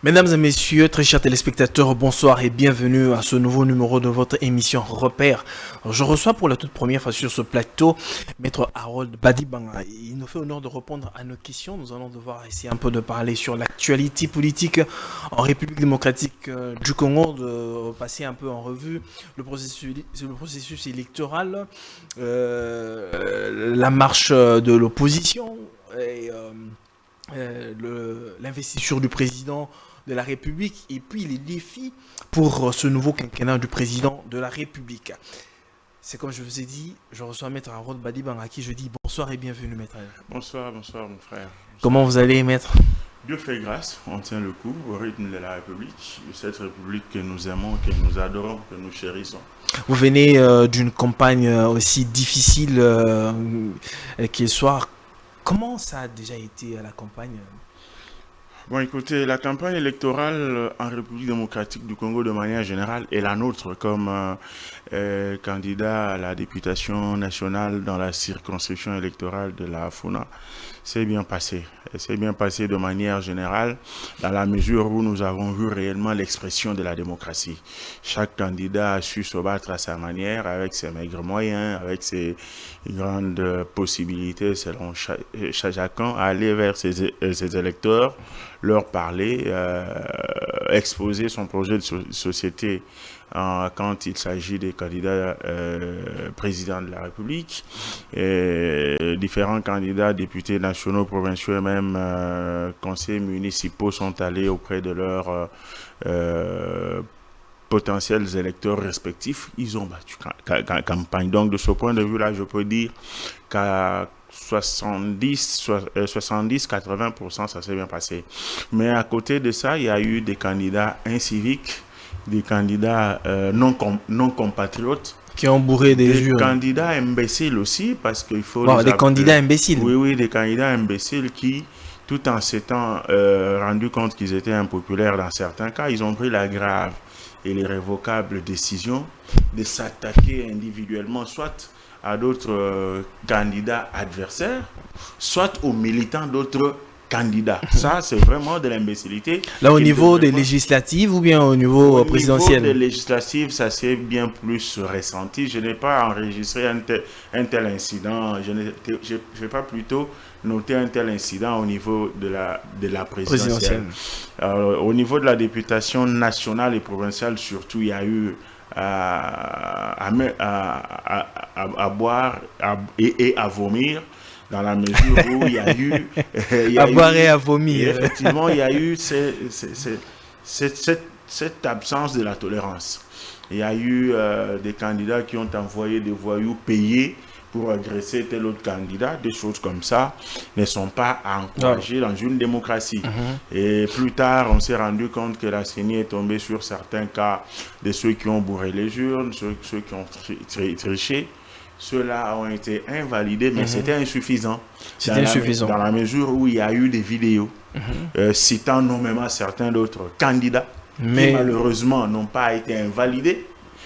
Mesdames et messieurs, très chers téléspectateurs, bonsoir et bienvenue à ce nouveau numéro de votre émission Repère. Je reçois pour la toute première fois sur ce plateau Maître Harold Badibanga. Il nous fait honneur de répondre à nos questions. Nous allons devoir essayer un peu de parler sur l'actualité politique en République démocratique du Congo, de passer un peu en revue le processus électoral, la marche de l'opposition et l'investiture du président de la République et puis les défis pour ce nouveau quinquennat du président de la République. C'est comme je vous ai dit, je reçois Maître Harold Badibanga à qui je dis bonsoir et bienvenue Maître. Bonsoir mon frère. Bonsoir. Comment vous allez Maître? Dieu fait grâce, on tient le coup au rythme de la République, cette République que nous aimons, que nous adorons, que nous chérissons. Vous venez d'une campagne aussi difficile qu'elle soit. Comment ça a déjà été à la campagne? Bon, écoutez, la campagne électorale en République démocratique du Congo de manière générale est la nôtre comme candidat à la députation nationale dans la circonscription électorale de la FUNA. C'est bien passé. C'est bien passé de manière générale dans la mesure où nous avons vu réellement l'expression de la démocratie. Chaque candidat a su se battre à sa manière, avec ses maigres moyens, avec ses grandes possibilités selon chacun, à aller vers ses électeurs, leur parler, exposer son projet de société quand il s'agit des candidats présidents de la République. Différents candidats, députés nationaux, provinciaux et même conseillers municipaux sont allés auprès de leurs potentiels électeurs respectifs. Ils ont battu campagne. Donc de ce point de vue-là, je peux dire qu'à 70-80%, ça s'est bien passé. Mais à côté de ça, il y a eu des candidats inciviques, des candidats non compatriotes, qui ont bourré des urnes. Des candidats imbéciles aussi, parce qu'il faut... Des candidats imbéciles. Oui, des candidats imbéciles qui, tout en s'étant rendu compte qu'ils étaient impopulaires dans certains cas, ils ont pris la grave et l'irrévocable décision de s'attaquer individuellement, soit à d'autres candidats adversaires, soit aux militants d'autres candidats. Ça, c'est vraiment de l'imbécilité. Là, au niveau des législatives ou bien au niveau présidentiel? Au niveau des législatives, ça s'est bien plus ressenti. Je n'ai pas enregistré un tel incident. Je n'ai pas plutôt noté un tel incident au niveau de la présidentielle. Alors, au niveau de la députation nationale et provinciale, surtout, il y a eu à boire et à vomir, dans la mesure où il y a eu... à boire et à vomir. Effectivement, il y a eu cette absence de la tolérance. Il y a eu des candidats qui ont envoyé des voyous payés pour agresser tel autre candidat. Des choses comme ça ne sont pas encouragées dans une démocratie. Et plus tard, on s'est rendu compte que la CENI est tombée sur certains cas de ceux qui ont bourré les urnes, ceux qui ont triché. Ceux-là ont été invalidés, mais c'était insuffisant. C'était insuffisant. Dans la mesure où il y a eu des vidéos citant nommément certains d'autres candidats qui malheureusement n'ont pas été invalidés,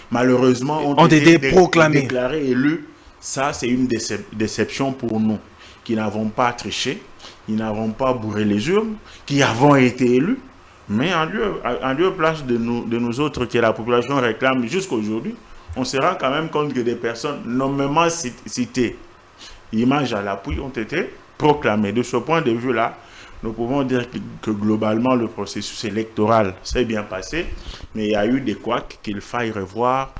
malheureusement ont été proclamés, déclarés élus. Ça, c'est une déception pour nous qui n'avons pas triché, qui n'avons pas bourré les urnes, qui avons été élus. Mais en lieu place de nous autres, que la population réclame jusqu'à aujourd'hui, on se rend quand même compte que des personnes nommément citées, images à l'appui, ont été proclamées. De ce point de vue-là, nous pouvons dire que globalement, le processus électoral s'est bien passé, mais il y a eu des couacs qu'il faille revoir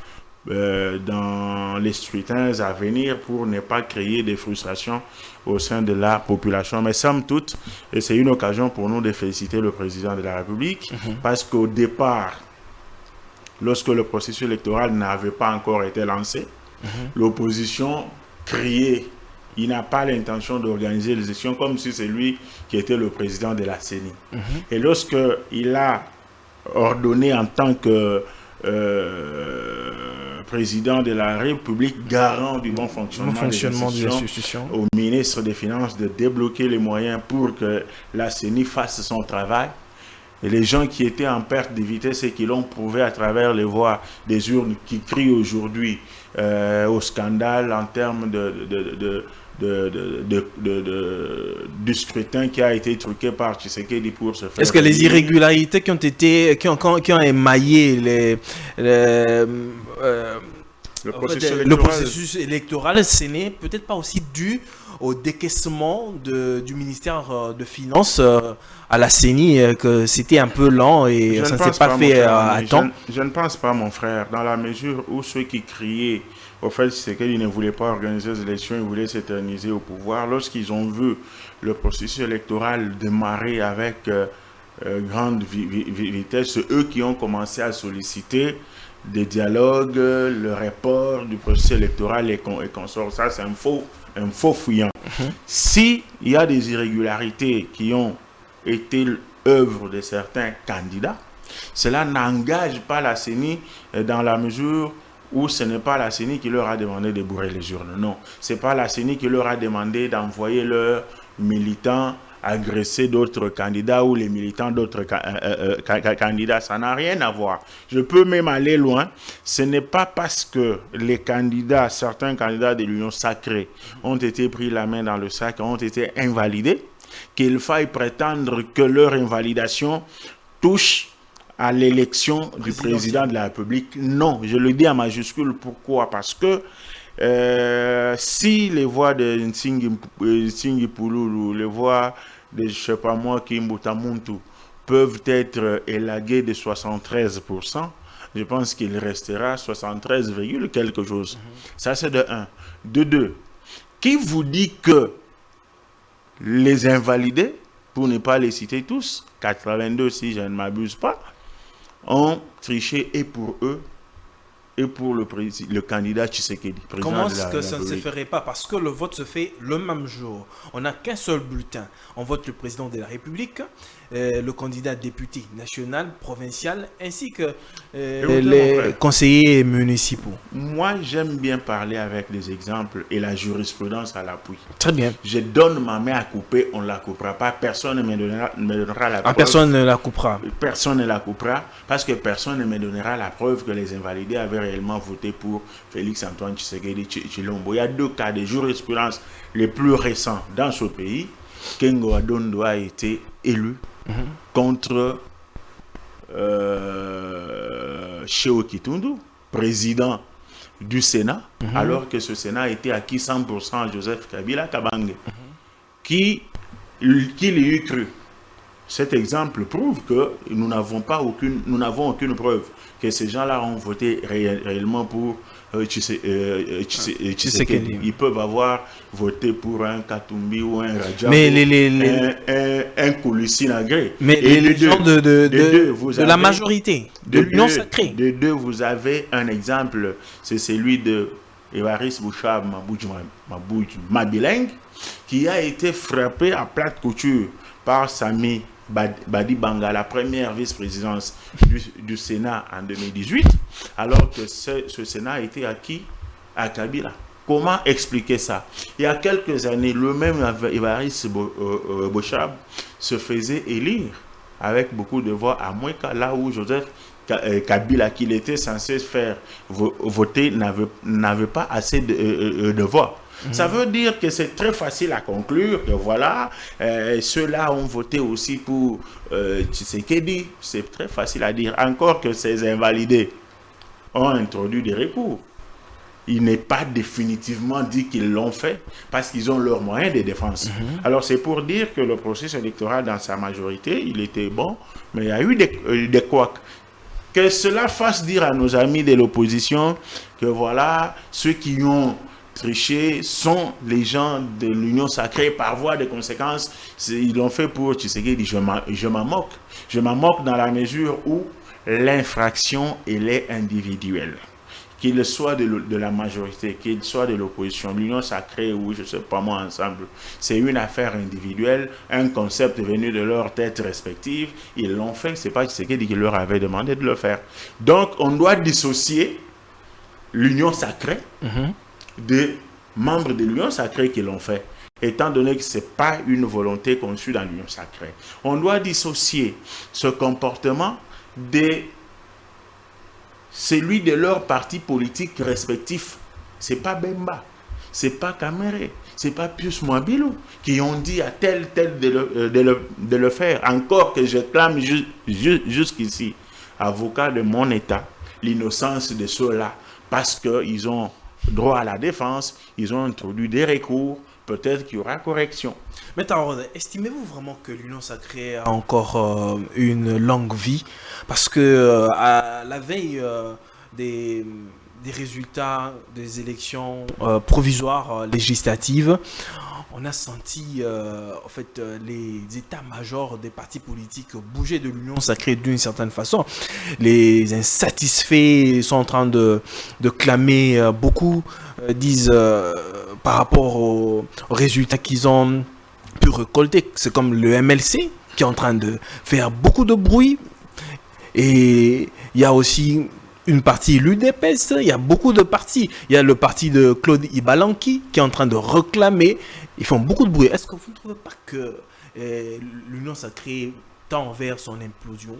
dans les scrutins à venir pour ne pas créer des frustrations au sein de la population. Mais somme toute, et c'est une occasion pour nous de féliciter le président de la République, parce qu'au départ, lorsque le processus électoral n'avait pas encore été lancé, l'opposition criait. Il n'a pas l'intention d'organiser les élections comme si c'est lui qui était le président de la CENI. Et lorsqu'il a ordonné en tant que président de la République, garant du bon fonctionnement des institutions, au ministre des Finances de débloquer les moyens pour que la CENI fasse son travail, et les gens qui étaient en perte de vitesse et qui l'ont prouvé à travers les voix des urnes, qui crient aujourd'hui au scandale en termes de du scrutin qui a été truqué par Tshisekedi pour se faire... Est-ce que les irrégularités qui ont émaillé le processus électoral, ce n'est peut-être pas aussi dû au décaissement du ministère de Finances à la CENI, que c'était un peu lent et ça ne s'est pas fait à temps? Je ne pense pas, mon frère, dans la mesure où ceux qui criaient au fait, c'est qu'ils ne voulaient pas organiser les élections, ils voulaient s'éterniser au pouvoir. Lorsqu'ils ont vu le processus électoral démarrer avec grande vitesse, c'est eux qui ont commencé à solliciter des dialogues, le report du processus électoral et consorts. Ça, c'est un faux fouillant. S'il y a des irrégularités qui ont été l'œuvre de certains candidats, cela n'engage pas la CENI dans la mesure où ce n'est pas la CENI qui leur a demandé de bourrer les urnes. Non, ce n'est pas la CENI qui leur a demandé d'envoyer leurs militants agresser d'autres candidats ou les militants d'autres candidats. Ça n'a rien à voir. Je peux même aller loin. Ce n'est pas parce que les candidats, certains candidats de l'Union sacrée ont été pris la main dans le sac, ont été invalidés, qu'il faille prétendre que leur invalidation touche à l'élection du président de la République. Non, je le dis en majuscule. Pourquoi? Parce que si les voix de Nsingi Pouloulou, les voix de, je sais pas moi, Kimbuta Muntu peuvent être élaguées de 73%, je pense qu'il restera 73, quelque chose. Ça, c'est de 1. De 2, qui vous dit que les invalidés, pour ne pas les citer tous, 82 si je ne m'abuse pas, ont triché et pour eux et pour le candidat Tshisekedi. Comment est-ce que ça ne se ferait pas? Parce que le vote se fait le même jour. On n'a qu'un seul bulletin. On vote le président de la République, le candidat député national, provincial, ainsi que les conseillers municipaux. Moi, j'aime bien parler avec des exemples et la jurisprudence à l'appui. Très bien. Je donne ma main à couper, on ne la coupera pas. Personne ne me donnera la preuve. Personne ne la coupera. Personne ne la coupera parce que personne ne me donnera la preuve que les invalidés avaient réellement voté pour Félix-Antoine Tshisekedi Tshilombo. Il y a 2 cas de jurisprudence les plus récents dans ce pays. Kengo Adondo a été élu contre Cheo Kitundu, président du Sénat, alors que ce Sénat était acquis 100% à Joseph Kabila Kabange, qui l'y eut cru. Cet exemple prouve que nous n'avons aucune preuve que ces gens-là ont voté réellement pour Tshisekedi. Ils peuvent avoir voté pour un Katumbi ou un Rajab, un Koulissi Nagré. Mais les gens de la majorité, de l'Union sacrée. De 2, vous avez un exemple, c'est celui de Évariste Bouchard Mabileng, qui a été frappé à plate couture par Sami Badi Banga, la première vice-présidence du Sénat en 2018, alors que ce Sénat a été acquis à Kabila. Comment expliquer ça? Il y a quelques années, le même Évariste Bouchard se faisait élire avec beaucoup de voix à Moueka, là où Joseph Kabila, qu'il était censé faire voter, n'avait pas assez de voix. Ça veut dire que c'est très facile à conclure que voilà, ceux-là ont voté aussi pour Tshisekedi. C'est très facile à dire. Encore que ces invalidés ont introduit des recours. Il n'est pas définitivement dit qu'ils l'ont fait parce qu'ils ont leurs moyens de défense. Alors c'est pour dire que le processus électoral dans sa majorité, il était bon, mais il y a eu des couacs. Que cela fasse dire à nos amis de l'opposition que voilà, ceux qui ont triché sont les gens de l'Union sacrée par voie de conséquence. Ils l'ont fait pour Tshisekedi. Je m'en moque. Je m'en moque dans la mesure où l'infraction, elle est individuelle. Qu'il soit de la majorité, qu'il soit de l'opposition, l'Union sacrée ou je ne sais pas moi ensemble, c'est une affaire individuelle, un concept venu de leur tête respective. Ils l'ont fait, ce n'est pas Tshisekedi qui leur avait demandé de le faire. Donc on doit dissocier l'Union sacrée des membres de l'Union sacrée qui l'ont fait, étant donné que ce n'est pas une volonté conçue dans l'Union sacrée. On doit dissocier ce comportement de celui de leurs partis politiques respectifs. Ce n'est pas Bemba, ce n'est pas Kamere, c'est pas Pius Mwabilou qui ont dit à tel de le faire. Encore que je clame jusqu'ici, avocat de mon État, l'innocence de ceux-là, parce qu'ils ont droit à la défense, ils ont introduit des recours, peut-être qu'il y aura correction. Mais estimez-vous vraiment que l'Union sacrée a encore une longue vie? Parce que à la veille des résultats des élections provisoires législatives, on a senti en fait les états-majors des partis politiques bouger de l'Union sacrée d'une certaine façon. Les insatisfaits sont en train de clamer beaucoup, disent par rapport aux résultats qu'ils ont pu récolter. C'est comme le MLC qui est en train de faire beaucoup de bruit. Et il y a aussi une partie l'UDPS, il y a beaucoup de partis. Il y a le parti de Claude Ibalanki qui est en train de réclamer. Ils font beaucoup de bruit. Est-ce que vous ne trouvez pas que l'Union sacrée tend vers son implosion?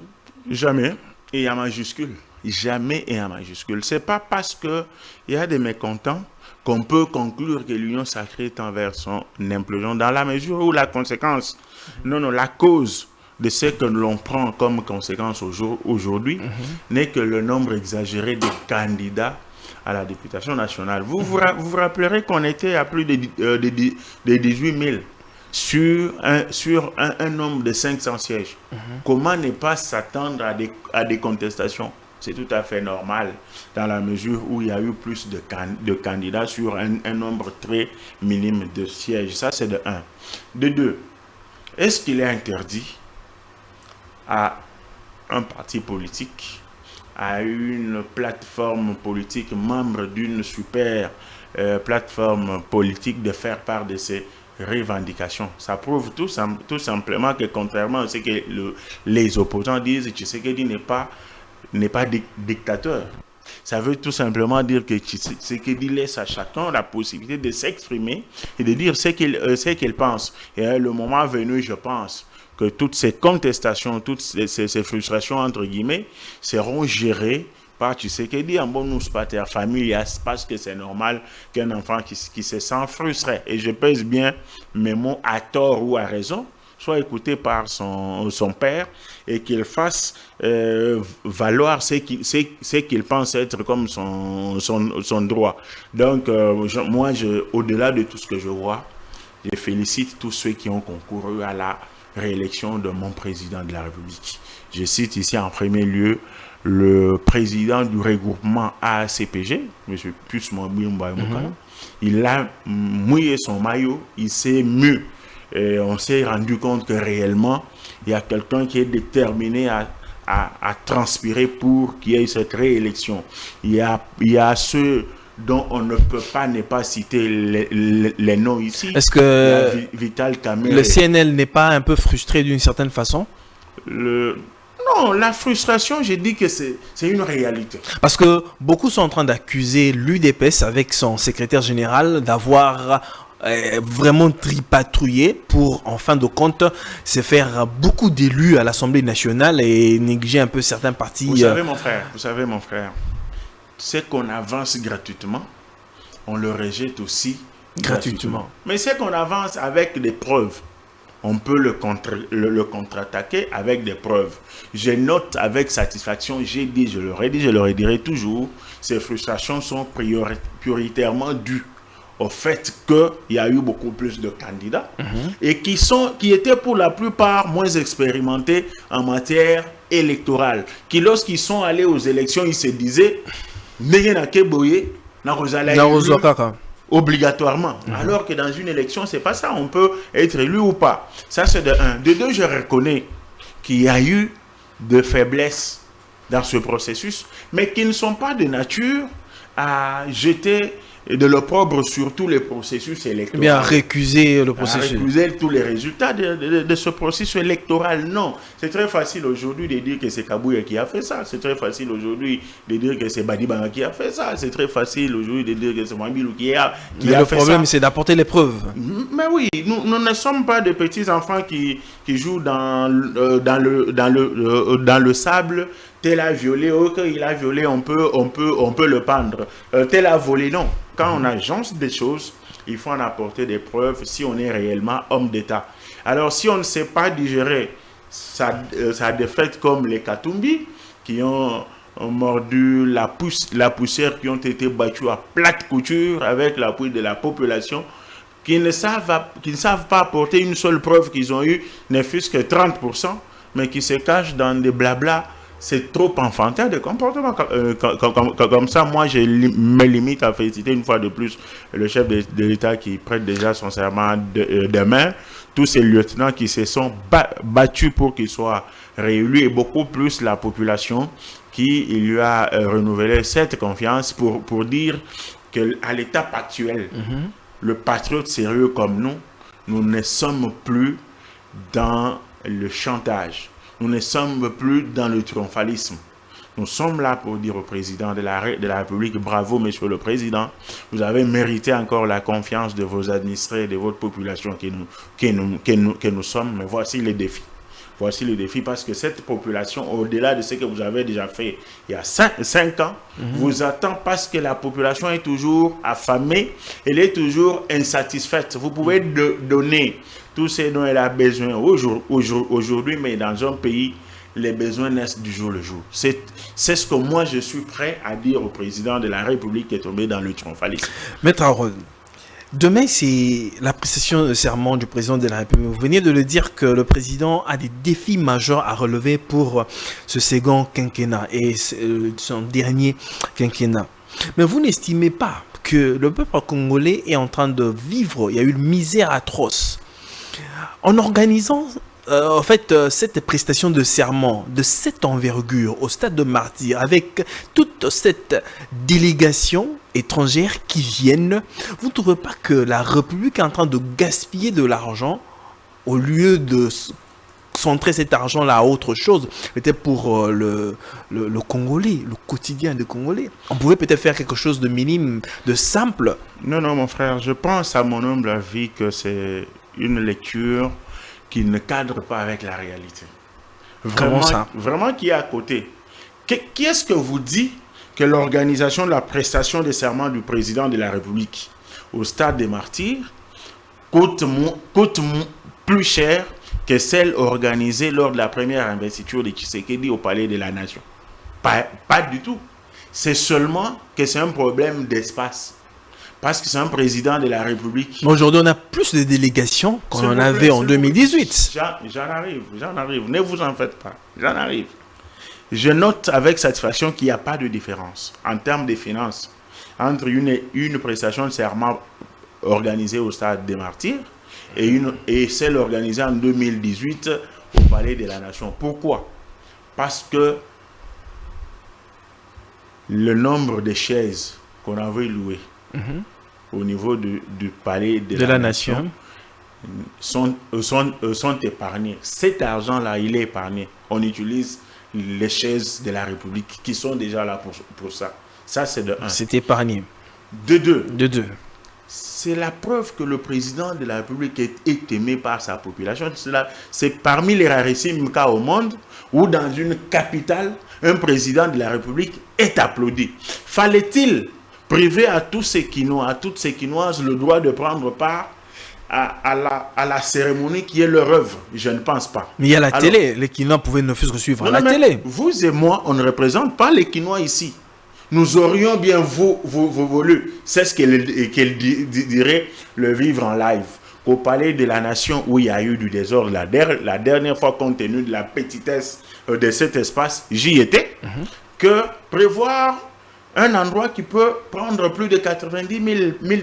Jamais, et en majuscule. Jamais et en majuscule. C'est pas parce qu'il y a des mécontents qu'on peut conclure que l'Union sacrée tend vers son implosion, dans la mesure où la conséquence, la cause de ce que l'on prend comme conséquence aujourd'hui n'est que le nombre exagéré de candidats à la députation nationale. Vous vous rappellerez qu'on était à plus de 18 000 sur un nombre de 500 sièges. Comment ne pas s'attendre à des contestations? C'est tout à fait normal dans la mesure où il y a eu plus de candidats sur un nombre très minime de sièges. Ça, c'est de 1. De 2, est-ce qu'il est interdit à un parti politique, à une plateforme politique, membre d'une super plateforme politique, de faire part de ses revendications? Ça prouve tout simplement que, contrairement à ce que les opposants disent, Tshisekedi n'est pas dictateur. Ça veut tout simplement dire que Tshisekedi laisse à chacun la possibilité de s'exprimer et de dire ce qu'il pense. Et à le moment venu, je pense que toutes ces contestations, toutes ces frustrations, entre guillemets, seront gérées par Tshisekedi en bonus pater familias, parce que c'est normal qu'un enfant qui se sent frustré, et je pèse bien mes mots, à tort ou à raison, soit écouté par son père et qu'il fasse valoir ce qu'il pense être comme son droit. Donc, au-delà de tout ce que je vois, je félicite tous ceux qui ont concouru à la réélection de mon président de la République. Je cite ici en premier lieu le président du regroupement AACPG, M. Pius Mwabilou. Il a mouillé son maillot, il s'est mu. Et on s'est rendu compte que réellement, il y a quelqu'un qui est déterminé à transpirer pour qu'il y ait cette réélection. Il y a ceux dont on ne peut pas ne pas citer les noms ici. Est-ce que Vital Kamerhe, le CNL n'est pas un peu frustré d'une certaine façon? Non, la frustration, j'ai dit que c'est une réalité. Parce que beaucoup sont en train d'accuser l'UDPS avec son secrétaire général d'avoir vraiment tripatouillé pour, en fin de compte, se faire beaucoup d'élus à l'Assemblée nationale et négliger un peu certains partis. Vous savez, mon frère, ce qu'on avance gratuitement, on le rejette aussi gratuitement. Mais ce qu'on avance avec des preuves, on peut le contre-attaquer avec des preuves. Je note avec satisfaction, j'ai dit, je le redirai toujours, ces frustrations sont prioritairement dues au fait qu'il y a eu beaucoup plus de candidats et qui étaient pour la plupart moins expérimentés en matière électorale. Qui, lorsqu'ils sont allés aux élections, ils se disaient obligatoirement. Alors que dans une élection, c'est pas ça. On peut être élu ou pas. Ça, c'est de 1. De 2, je reconnais qu'il y a eu de faiblesses dans ce processus, mais qui ne sont pas de nature à jeter de l'opprobre sur tous les processus électoraux. Bien, récuser le processus. Récuser tous les résultats de ce processus électoral. Non. C'est très facile aujourd'hui de dire que c'est Kabouya qui a fait ça. C'est très facile aujourd'hui de dire que c'est Badi Banga qui a fait ça. C'est très facile aujourd'hui de dire que c'est Mwabilou qui a fait ça. Le problème, c'est d'apporter les preuves. Mais oui, nous ne sommes pas des petits enfants qui jouent dans le sable. Tel a violé, il a violé, on peut le pendre. Tel a volé, non. Quand on agence des choses, il faut en apporter des preuves si on est réellement homme d'État. Alors, si on ne sait pas digérer sa défaite comme les Katumbi, qui ont mordu la poussière, qui ont été battus à plate couture avec l'appui de la population, qui ne savent pas apporter une seule preuve qu'ils ont eu, ne fût-ce que 30%, mais qui se cachent dans des blabla. C'est trop enfantin de comportement comme ça. Moi, je me limite à féliciter une fois de plus le chef de l'État qui prête déjà son serment demain, tous ces lieutenants qui se sont battus pour qu'il soit réélu, et beaucoup plus la population qui lui a renouvelé cette confiance pour dire qu'à l'étape actuelle, le patriote sérieux comme nous ne sommes plus dans le chantage. Nous ne sommes plus dans le triomphalisme. Nous sommes là pour dire au président de la République, bravo monsieur le président, vous avez mérité encore la confiance de vos administrés et de votre population que nous sommes, mais voici les défis. Voici le défi, parce que cette population, au-delà de ce que vous avez déjà fait il y a 5 ans, vous attend parce que la population est toujours affamée, elle est toujours insatisfaite. Vous pouvez donner tout ce dont elle a besoin aujourd'hui, mais dans un pays, les besoins naissent du jour le jour. C'est ce que moi, je suis prêt à dire au président de la République qui est tombé dans le triomphalisme. Maître Harold, demain, c'est la prestation de serment du président de la République. Vous venez de le dire que le président a des défis majeurs à relever pour ce second quinquennat et son dernier quinquennat. Mais vous n'estimez pas que le peuple congolais est en train de vivre, il y a eu une misère atroce. En organisant cette prestation de serment de cette envergure au stade de martyr, avec toute cette délégation étrangère qui viennent, vous ne trouvez pas que la République est en train de gaspiller de l'argent au lieu de centrer cet argent-là à autre chose, peut-être pour le Congolais, le quotidien des Congolais? On pouvait peut-être faire quelque chose de minime, de simple. Non, mon frère, je pense à mon humble avis que c'est une lecture qui ne cadre pas avec la réalité. Comment ça? Vraiment qui est à côté. Qui est-ce que vous dit que l'organisation de la prestation de serment du président de la République au stade des Martyrs coûte plus cher que celle organisée lors de la première investiture de Tshisekedi au Palais de la Nation? Pas du tout. C'est seulement que c'est un problème d'espace. Parce que c'est un président de la République. Aujourd'hui, on a plus de délégations qu'on en avait en 2018. J'en arrive. Ne vous en faites pas. J'en arrive. Je note avec satisfaction qu'il n'y a pas de différence en termes de finances entre une prestation de serment organisée au stade des Martyrs et celle organisée en 2018 au Palais de la Nation. Pourquoi? Parce que le nombre de chaises qu'on avait louées au niveau du Palais de la Nation sont épargnés. Cet argent-là, il est épargné. On utilise les chaises de la République qui sont déjà là pour ça. Ça, c'est de un. C'est épargné. De deux. C'est la preuve que le président de la République est aimé par sa population. C'est parmi les rarissimes cas au monde où dans une capitale, un président de la République est applaudi. Fallait-il priver à tous ces Quinois, à toutes ces Quinoises le droit de prendre part à la cérémonie qui est leur œuvre? Je ne pense pas. Mais il y a la télé. Les Quinois pouvaient ne fût-ce que suivre la télé. Vous et moi, on ne représente pas les Quinois ici. Nous aurions bien voulu, c'est ce qu'elle dirait, le vivre en live. Au Palais de la Nation, où il y a eu du désordre, la dernière fois, compte tenu de la petitesse de cet espace, j'y étais, que prévoir un endroit qui peut prendre plus de 90 000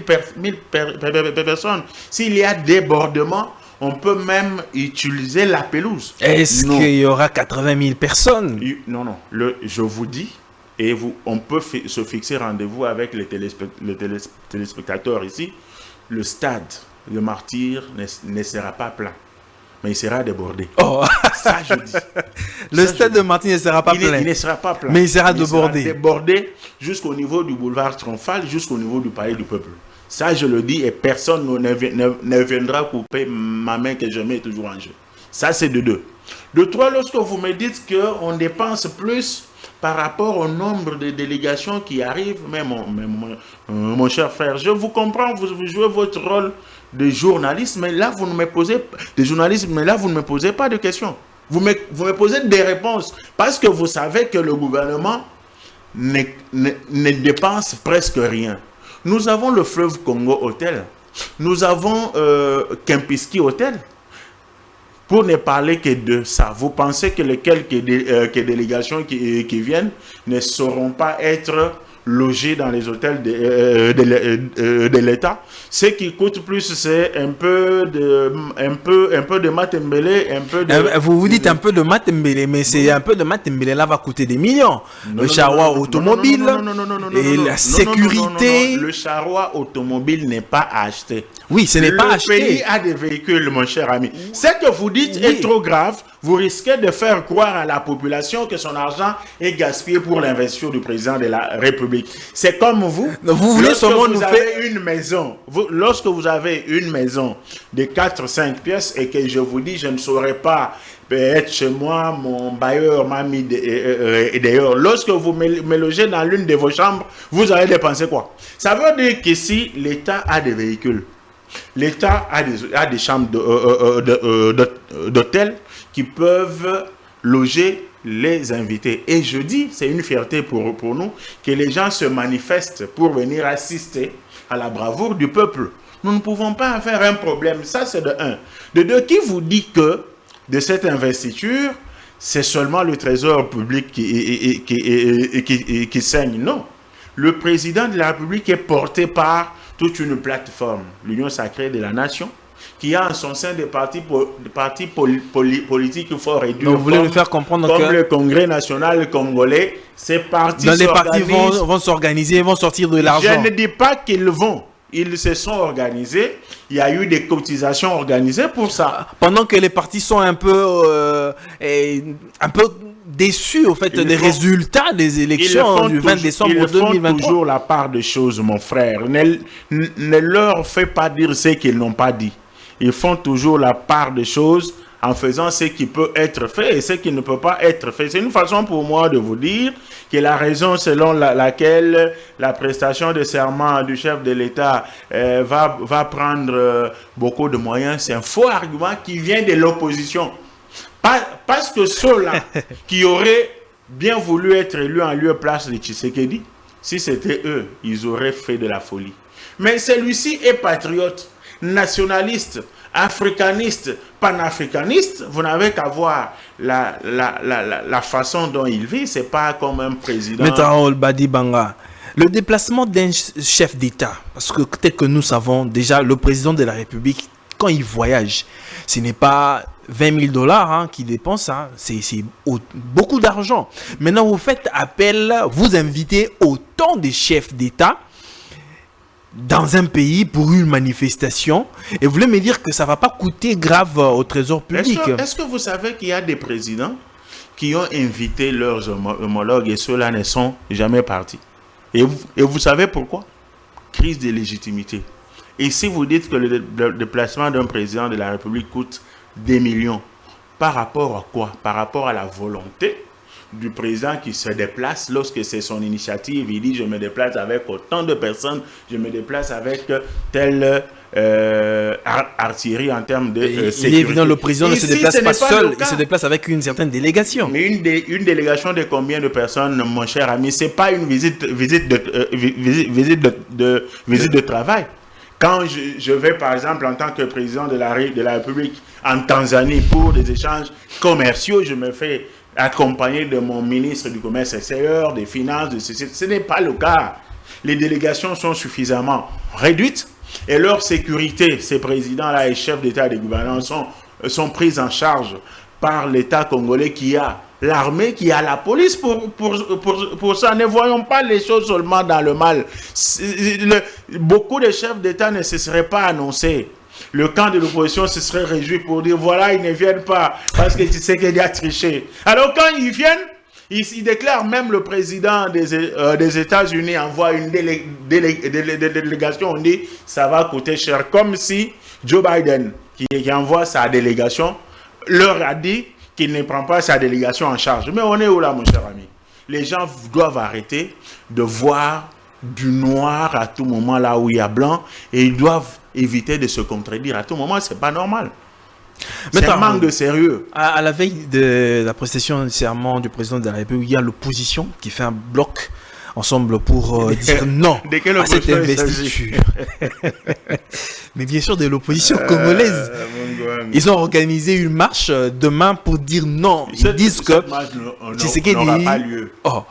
personnes. S'il y a débordement, on peut même utiliser la pelouse. Est-ce qu'il y aura 80 000 personnes? Non. Je vous dis, et on peut se fixer rendez-vous avec les téléspectateurs ici. Le stade, le Martyr, ne sera pas plein, mais il sera débordé. Oh. Ça, je dis. Le stade de Martyr ne sera pas plein. Il ne sera pas plein. Mais il sera débordé. Il sera débordé jusqu'au niveau du boulevard Triomphal, jusqu'au niveau du Palais du Peuple. Ça, je le dis, et personne ne viendra couper ma main que je mets toujours en jeu. Ça, c'est de deux. De trois, lorsque vous me dites qu'on dépense plus par rapport au nombre de délégations qui arrivent. Mais mon cher frère, je vous comprends, vous jouez votre rôle de journaliste, mais là vous ne me posez pas de questions. Vous me posez des réponses parce que vous savez que le gouvernement ne dépense presque rien. Nous avons le fleuve Congo Hôtel, nous avons Kempinski Hôtel. Pour ne parler que de ça, vous pensez que les quelques délégations qui viennent ne sauront pas être logées dans les hôtels de l'État? Ce qui coûte plus, c'est un peu de Matembele, un peu de... Vous dites un peu de Matembele, mais c'est un peu de Matembele là va coûter des millions. Le charroi automobile et la sécurité. Le charroi automobile n'est pas acheté. Oui, ce n'est pas acheté. Le pays a des véhicules, mon cher ami. Ce que vous dites est trop grave. Vous risquez de faire croire à la population que son argent est gaspillé pour l'investiture du président de la République. C'est comme vous. Vous voulez seulement nous faire une maison. Lorsque vous avez une maison de 4-5 pièces et que je vous dis, je ne saurais pas être chez moi, mon bailleur m'a mis d'ailleurs. Lorsque vous me logez dans l'une de vos chambres, vous allez dépenser quoi? Ça veut dire qu'ici, l'État a des véhicules. L'État a des chambres d'hôtel qui peuvent loger les invités. Et je dis, c'est une fierté pour nous que les gens se manifestent pour venir assister à la bravoure du peuple. Nous ne pouvons pas faire un problème. Ça, c'est de un. De deux, qui vous dit que de cette investiture, c'est seulement le trésor public qui saigne? Non. Le président de la République est porté par toute une plateforme, l'Union sacrée de la nation, qui a en son sein des partis politiques forts et durs. Vous voulez nous faire comprendre comme le Congrès national congolais, ces partis les partis vont s'organiser, vont sortir de l'argent. Je ne dis pas qu'ils vont. Ils se sont organisés. Il y a eu des cotisations organisées pour ça. Pendant que les partis sont un peu déçus au fait des résultats des élections du 20 décembre 2023. Ils font toujours la part des choses, mon frère. Ne leur fais pas dire ce qu'ils n'ont pas dit. Ils font toujours la part des choses en faisant ce qui peut être fait et ce qui ne peut pas être fait. C'est une façon pour moi de vous dire que la raison selon laquelle la prestation de serment du chef de l'État va prendre beaucoup de moyens, c'est un faux argument qui vient de l'opposition. Parce que ceux-là qui auraient bien voulu être élus en lieu et place de Tshisekedi, si c'était eux, ils auraient fait de la folie. Mais celui-ci est patriote, nationaliste, africaniste, panafricaniste. Vous n'avez qu'à voir la façon dont il vit. C'est pas comme un président. Maître Harold Badibanga, le déplacement d'un chef d'État, parce que peut-être que nous savons déjà, le président de la République, quand il voyage, ce n'est pas 20 000 $ qu'il dépense, c'est beaucoup d'argent. Maintenant, vous faites appel, vous invitez autant de chefs d'État dans un pays pour une manifestation, et vous voulez me dire que ça ne va pas coûter grave au trésor public? Est-ce que vous savez qu'il y a des présidents qui ont invité leurs homologues et ceux-là ne sont jamais partis? Et vous savez pourquoi? Crise de légitimité. Et si vous dites que le déplacement d'un président de la République coûte des millions, par rapport à quoi? Par rapport à la volonté du président qui se déplace lorsque c'est son initiative. Il dit, je me déplace avec autant de personnes, je me déplace avec telle artillerie en termes de sécurité. Il est évident, le président ne se déplace pas seul, il se déplace avec une certaine délégation. Mais une délégation de combien de personnes, mon cher ami? C'est pas une visite de travail. Quand je vais, par exemple, en tant que président de la République en Tanzanie pour des échanges commerciaux, je me fais accompagné de mon ministre du Commerce extérieur, des Finances, de ceci. Ce n'est pas le cas. Les délégations sont suffisamment réduites et leur sécurité, ces présidents-là et chefs d'État et de gouvernement sont pris en charge par l'État congolais qui a l'armée, qui a la police pour ça. Ne voyons pas les choses seulement dans le mal. Beaucoup de chefs d'État ne se seraient pas annoncés. Le camp de l'opposition se serait réjoui pour dire voilà, ils ne viennent pas parce que tu sais qu'il a triché. Alors quand ils viennent, ils déclarent, même le président des États-Unis envoie une délégation, on dit ça va coûter cher. Comme si Joe Biden, qui envoie sa délégation, leur a dit qu'il ne prend pas sa délégation en charge. Mais on est où là, mon cher ami? les gens doivent arrêter de voir du noir à tout moment là où il y a blanc et ils doivent éviter de se contredire à tout moment. C'est pas normal. C'est un manque de sérieux. À la veille de la prestation de serment du président de la République, il y a l'opposition qui fait un bloc ensemble pour dire non à cette investiture. Mais bien sûr, de l'opposition congolaise. Ils ont organisé une marche demain pour dire non. Ils disent que n'aura pas lieu. Oh,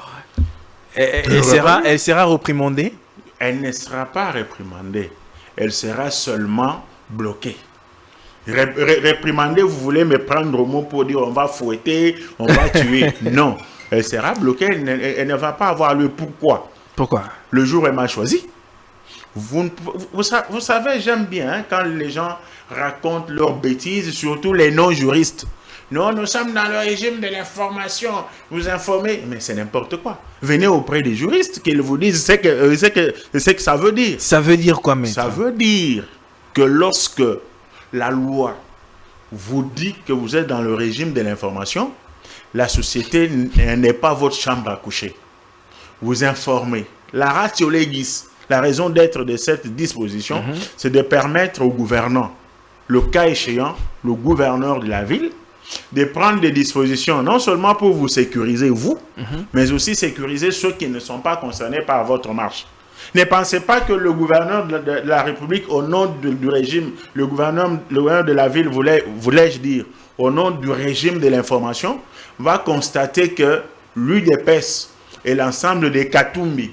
elle sera réprimandée. Elle ne sera pas réprimandée. Elle sera seulement bloquée. Réprimander, vous voulez me prendre au mot pour dire on va fouetter, on va tuer. Non. Elle sera bloquée, elle ne va pas avoir lieu. Pourquoi? Le jour est mal choisi. Vous savez, j'aime bien quand les gens racontent leurs bêtises, surtout les non-juristes. Non, nous sommes dans le régime de l'information. Vous informez, mais c'est n'importe quoi. Venez auprès des juristes qu'ils vous disent ce que ça veut dire. Ça veut dire quoi, maître? Ça veut dire que lorsque la loi vous dit que vous êtes dans le régime de l'information, la société n'est pas votre chambre à coucher. Vous informez. La ratio legis, la raison d'être de cette disposition, c'est de permettre au gouvernant, le cas échéant, le gouverneur de la ville, de prendre des dispositions non seulement pour vous sécuriser vous, mais aussi sécuriser ceux qui ne sont pas concernés par votre marche. Ne pensez pas que le gouverneur de la République, au nom du régime, le gouverneur de la ville, voulais-je dire, au nom du régime de l'information, va constater que l'UDPS et l'ensemble des Katumbi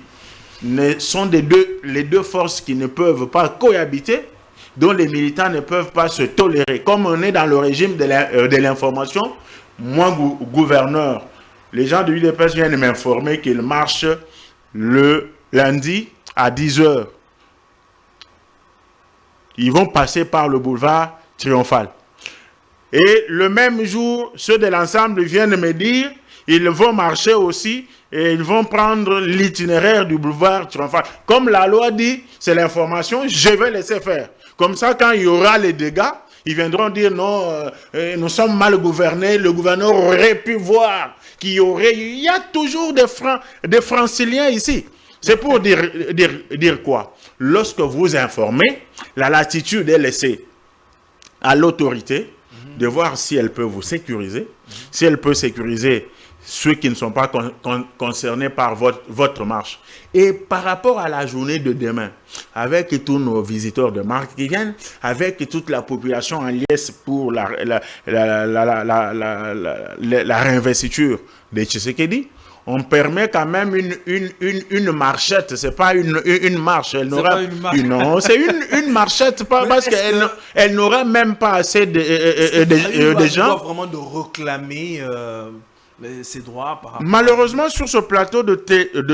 sont les deux forces qui ne peuvent pas cohabiter, dont les militants ne peuvent pas se tolérer. Comme on est dans le régime de l'information, moi, gouverneur, les gens de l'UDPS viennent de m'informer qu'ils marchent le lundi à 10h. Ils vont passer par le boulevard Triomphal. Et le même jour, ceux de l'ensemble viennent me dire ils vont marcher aussi et ils vont prendre l'itinéraire du boulevard Triomphal. Comme la loi dit, c'est l'information, je vais laisser faire. Comme ça, quand il y aura les dégâts, ils viendront dire non, nous sommes mal gouvernés, le gouverneur aurait pu voir qu'il y a toujours des franciliens ici. C'est pour dire quoi? Lorsque vous informez, la latitude est laissée à l'autorité de voir si elle peut vous sécuriser, si elle peut sécuriser ceux qui ne sont pas concernés par votre marche. Et par rapport à la journée de demain, avec tous nos visiteurs de marque qui viennent, avec toute la population en liesse pour la réinvestiture de Tshisekedi, on permet quand même une marchette. C'est pas une marche. Elle n'aura non, c'est une marchette parce qu'elle n'aura même pas assez de gens. Elle doit vraiment de réclamer ses droits. Malheureusement, sur ce plateau de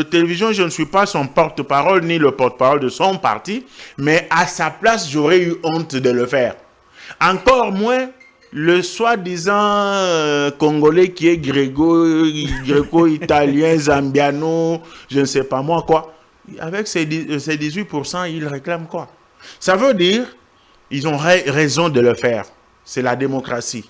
télévision, je ne suis pas son porte-parole ni le porte-parole de son parti, mais à sa place, j'aurais eu honte de le faire. Encore moins le soi-disant Congolais qui est gréco-italien, zambiano, je ne sais pas moi quoi. Avec ces 18%, ils réclament quoi? Ça veut dire, ils ont raison de le faire. C'est la démocratie.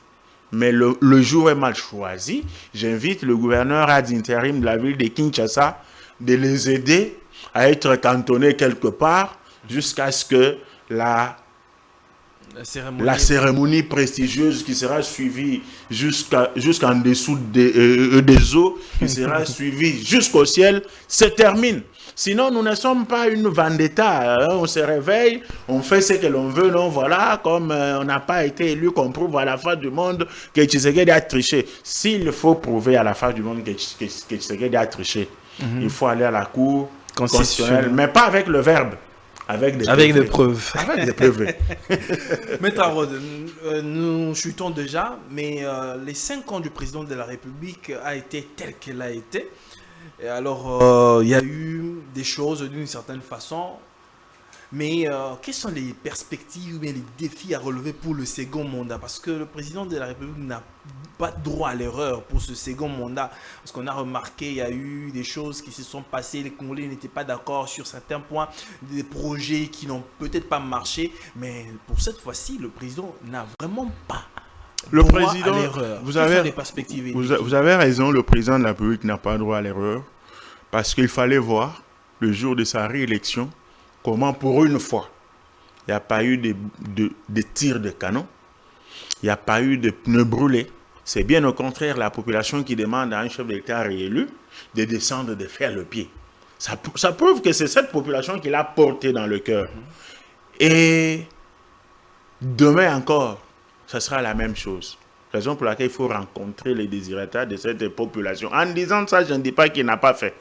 Mais le jour est mal choisi. J'invite le gouverneur ad intérim de la ville de Kinshasa de les aider à être cantonnés quelque part jusqu'à ce que la cérémonie prestigieuse qui sera suivie jusqu'en dessous des eaux, qui sera suivie jusqu'au ciel, se termine. Sinon, nous ne sommes pas une vendetta. Hein. On se réveille, on fait ce que l'on veut. Non, voilà, comme on n'a pas été élu, qu'on prouve à la fin du monde que Tshisekedi a triché. S'il faut prouver à la fin du monde que Tshisekedi a triché, il faut aller à la cour constitutionnelle, mais pas avec le verbe. Avec des preuves. Avec des preuves. Maître Harold, nous chutons déjà, mais les 5 ans du président de la République a été tel qu'elle a été. Et alors, il y a eu des choses d'une certaine façon, mais quelles sont les perspectives ou bien les défis à relever pour le second mandat? Parce que le président de la République n'a pas droit à l'erreur pour ce second mandat. Parce qu'on a remarqué, il y a eu des choses qui se sont passées, les Congolais n'étaient pas d'accord sur certains points, des projets qui n'ont peut-être pas marché, mais pour cette fois-ci, le président n'a vraiment pas Le président, vous avez des perspectives. Vous avez raison, le président de la République n'a pas droit à l'erreur parce qu'il fallait voir le jour de sa réélection comment pour une fois il n'y a pas eu de tirs de canon, il n'y a pas eu de pneus brûlés. C'est bien au contraire la population qui demande à un chef d'État réélu de descendre, de faire le pied. Ça prouve que c'est cette population qui l'a porté dans le cœur. Et demain encore, ce sera la même chose. Raison pour laquelle il faut rencontrer les désirataires de cette population. En disant ça, je ne dis pas qu'il n'a pas fait.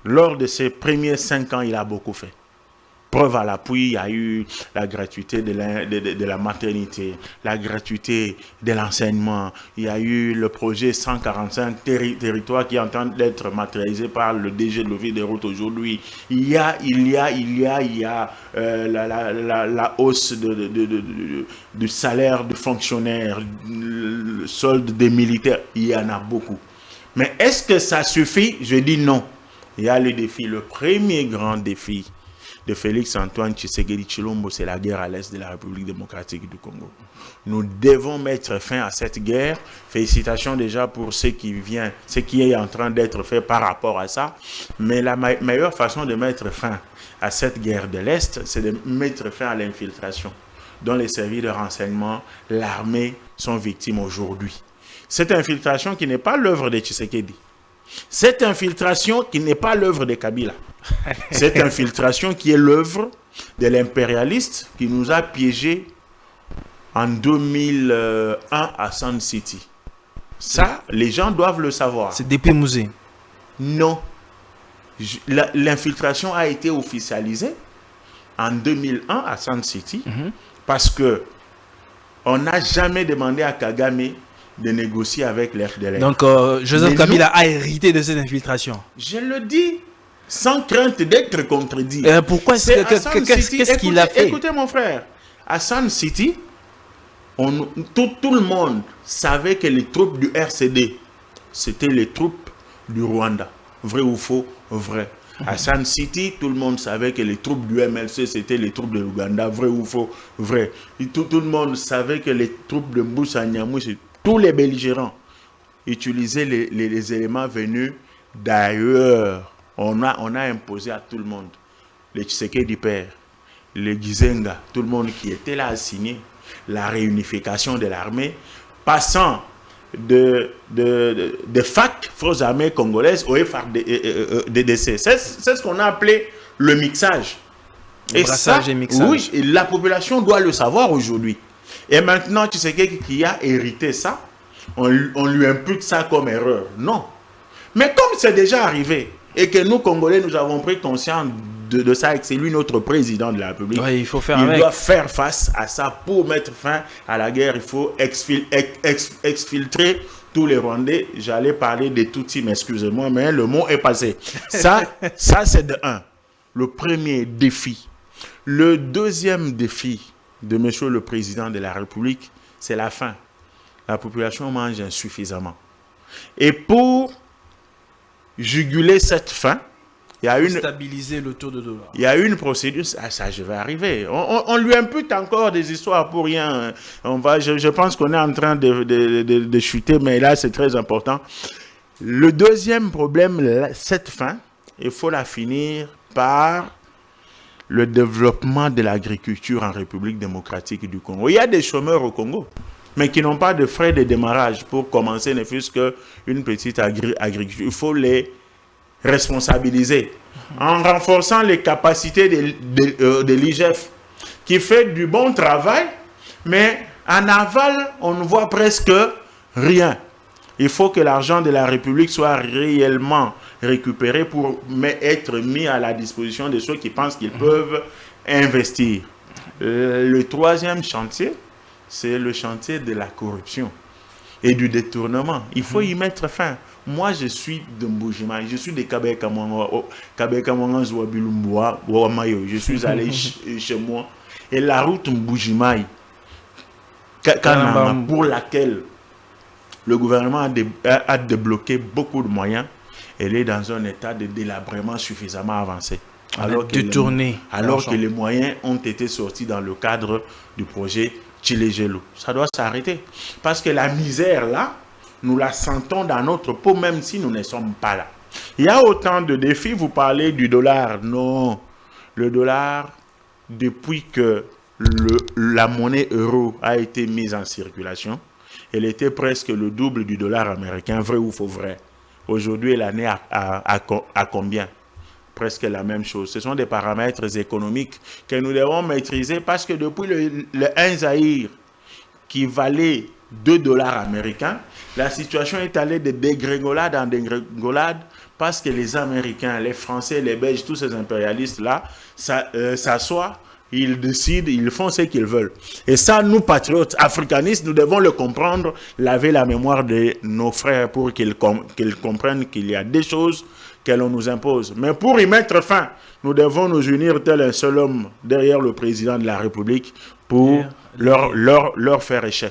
Lors de ses premiers 5 ans, il a beaucoup fait. Preuve à l'appui, il y a eu la gratuité de la maternité, la gratuité de l'enseignement. Il y a eu le projet 145 territoires qui est en train d'être matérialisé par le DG de l'Office des routes aujourd'hui. Il y a la hausse du salaire de fonctionnaires, le solde des militaires. Il y en a beaucoup. Mais est-ce que ça suffit? Je dis non. Il y a le défi, le premier grand défi de Félix Antoine Tshisekedi Tshilombo, c'est la guerre à l'est de la République démocratique du Congo. Nous devons mettre fin à cette guerre. Félicitations déjà pour ce qui est en train d'être fait par rapport à ça. Mais la meilleure façon de mettre fin à cette guerre de l'Est, c'est de mettre fin à l'infiltration dont les services de renseignement, l'armée sont victimes aujourd'hui. Cette infiltration qui n'est pas l'œuvre de Tshisekedi. Cette infiltration qui n'est pas l'œuvre de Kabila. Cette infiltration qui est l'œuvre de l'impérialiste qui nous a piégés en 2001 à Sun City. Ça, les gens doivent le savoir. C'est depuis Musée. Non. L'infiltration a été officialisée en 2001 à Sun City parce que on n'a jamais demandé à Kagame de négocier avec l'FDLR. Donc, Joseph Kabila a hérité de cette infiltration. Je le dis sans crainte d'être contredit. Pourquoi qu'est-ce qu'il a fait? Écoutez mon frère, à Sun City, tout le monde savait que les troupes du RCD, c'était les troupes du Rwanda. Vrai ou faux? Vrai. À Sun City, tout le monde savait que les troupes du MLC, c'était les troupes de l'Ouganda. Vrai ou faux? Vrai. Et tout le monde savait que les troupes de Mbusa Nyamwisi, tous les belligérants utilisaient les éléments venus d'ailleurs. On a imposé à tout le monde, les Tshisekedi père, les Gizenga, tout le monde qui était là à signer la réunification de l'armée, passant de FAC, Forces armées congolaises, au FARDC. C'est ce qu'on a appelé le mixage. Et ça, oui, et la population doit le savoir aujourd'hui. Et maintenant, Tshisekedi qui a hérité ça, on lui impute ça comme erreur. Non. Mais comme c'est déjà arrivé, et que nous, Congolais, nous avons pris conscience de ça, et que c'est lui notre président de la République. Ouais, il doit faire face à ça pour mettre fin à la guerre. Il faut exfiltrer tous les Rwandais. J'allais parler des Tutsis, mais excusez-moi, mais le mot est passé. Ça c'est de un. Le premier défi. Le deuxième défi de monsieur le président de la République, c'est la faim. La population mange insuffisamment. Et pour juguler cette faim, il y a stabiliser le taux de dollar. Il y a une procédure, ça je vais arriver. On lui impute encore des histoires pour rien. Je pense qu'on est en train de chuter, mais là c'est très important. Le deuxième problème, cette faim, il faut la finir par le développement de l'agriculture en République démocratique du Congo. Il y a des chômeurs au Congo, mais qui n'ont pas de frais de démarrage pour commencer, ne fût-ce qu'une petite agriculture. Il faut les responsabiliser en renforçant les capacités de l'IGF, qui fait du bon travail, mais en aval, on ne voit presque rien. Il faut que l'argent de la République soit réellement récupéré pour être mis à la disposition de ceux qui pensent qu'ils peuvent investir. Le troisième chantier, c'est le chantier de la corruption et du détournement. Il faut y mettre fin. Moi, je suis de Mbujimai, je suis de Kabeka-Mwangan Zouabilumboa, je suis allé chez moi. Et la route Mbujimai, pour laquelle le gouvernement a débloqué beaucoup de moyens, elle est dans un état de délabrement suffisamment avancé. Alors que les moyens ont été sortis dans le cadre du projet Tchilégelou. Ça doit s'arrêter. Parce que la misère, là, nous la sentons dans notre peau, même si nous ne sommes pas là. Il y a autant de défis. Vous parlez du dollar. Non. Le dollar, depuis que la monnaie euro a été mise en circulation, elle était presque le double du dollar américain. Vrai ou faux vrai? Aujourd'hui, elle en est à combien? Presque la même chose. Ce sont des paramètres économiques que nous devons maîtriser parce que depuis le 1 Zaïre qui valait 2 dollars américains, la situation est allée de dégringolade en dégringolade parce que les Américains, les Français, les Belges, tous ces impérialistes-là s'assoient, ils décident, ils font ce qu'ils veulent. Et ça, nous, patriotes africanistes, nous devons le comprendre, laver la mémoire de nos frères pour qu'ils comprennent qu'il y a des choses que l'on nous impose. Mais pour y mettre fin, nous devons nous unir tel un seul homme derrière le président de la République pour leur faire échec.